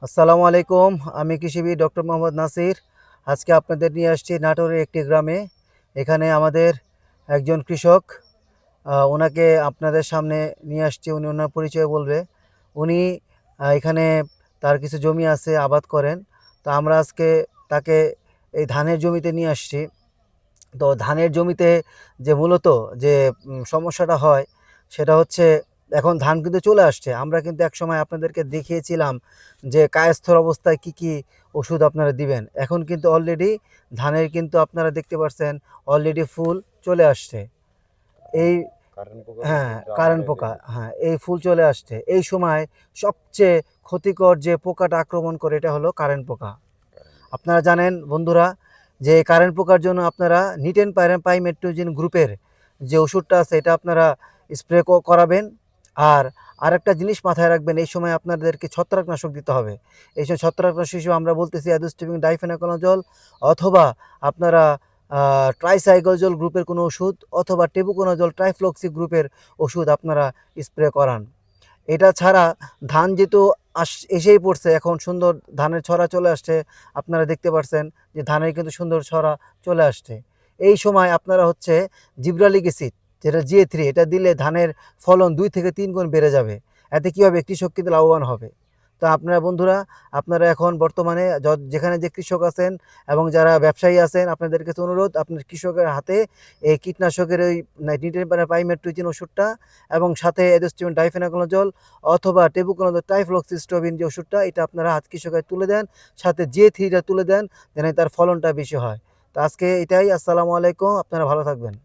আসসালামু আলাইকুম। আমি কৃষিবিদ ডক্টর মোহাম্মদ নাসির। আজকে আপনাদের নিয়ে আসছি নাটোরের একটি গ্রামে। এখানে আমাদের একজন কৃষক, ওনাকে আপনাদের সামনে নিয়ে আসছি। উনি ওনার পরিচয় বলবে। উনি এখানে তার কিছু জমি আছে, আবাদ করেন। তো আমরা আজকে তাকে এই ধানের জমিতে নিয়ে আসছি। তো ধানের জমিতে যে মূলত যে সমস্যাটা হয় সেটা হচ্ছে, এখন ধান কিন্তু চলে আসছে। আমরা কিন্তু একসময় আপনাদেরকে দেখিয়েছিলাম যে কায়স্থর অবস্থায় কি কি ওষুধ আপনারা দিবেন। এখন কিন্তু অলরেডি ধানের কিন্তু আপনারা দেখতে পাচ্ছেন অলরেডি ফুল চলে আসছে। এই হ্যাঁ, কারেন্ট পোকা, হ্যাঁ, এই ফুল চলে আসছে। এই সময় সবচেয়ে ক্ষতিকর যে পোকাটা আক্রমণ করে এটা হলো কারেন্ট পোকা। আপনারা জানেন বন্ধুরা যে কারেন্ট পোকার জন্য আপনারা নিটেন পাইমেট্রোজিন গ্রুপের যে ওষুধটা আছে এটা আপনারা স্প্রে করাবেন। আর আরেকটা জিনিস মাথায় রাখবেন, এই সময় আপনাদেরকে ছত্রাকনাশক দিতে হবে। এই সময় ছত্রাকনাশক হিসেবে আমরা বলতেছি অ্যাজোস্টিবিং ডাইফেনাকোনাজল, অথবা আপনারা ট্রাইসাইক্লোজল গ্রুপের কোনো ওষুধ, অথবা টেবুকোনাজল ট্রাইফ্লক্সি গ্রুপের ওষুধ আপনারা স্প্রে করান। এটা ছাড়া ধান যেহেতু এসেই পড়ছে, এখন সুন্দর ধানের ছড়া চলে আসছে। আপনারা দেখতে পাচ্ছেন যে ধানের কিন্তু সুন্দর ছড়া চলে আসছে। এই সময় আপনারা হচ্ছে জিব্রালিক অ্যাসিড, যেটা GA3, এটা দিলে ধানের ফলন 2 থেকে 3 গুণ বেড়ে যাবে। এতে কী হবে, কৃষক কিন্তু লাভবান হবে। তো আপনারা বন্ধুরা, আপনারা এখন বর্তমানে যেখানে যে কৃষক আছেন এবং যারা ব্যবসায়ী আছেন, আপনাদের কাছে অনুরোধ, আপনার কৃষকের হাতে এই কীটনাশকের ওই নিটেন পাইমেট্রোজিন ওষুধটা এবং সাথে অ্যাজোস্টিবিন ডাইফেনাকোনাজল অথবা টেবুকোনাজল ট্রাইফ্লক্সিস্টোবিন যে ওষুধটা, এটা আপনারা হাত কৃষকের তুলে দেন, সাথে GA3টা তুলে দেন, যেন তার ফলনটা বেশি হয়। তো আজকে এটাই। আসসালামু আলাইকুম, আপনারা ভালো থাকবেন।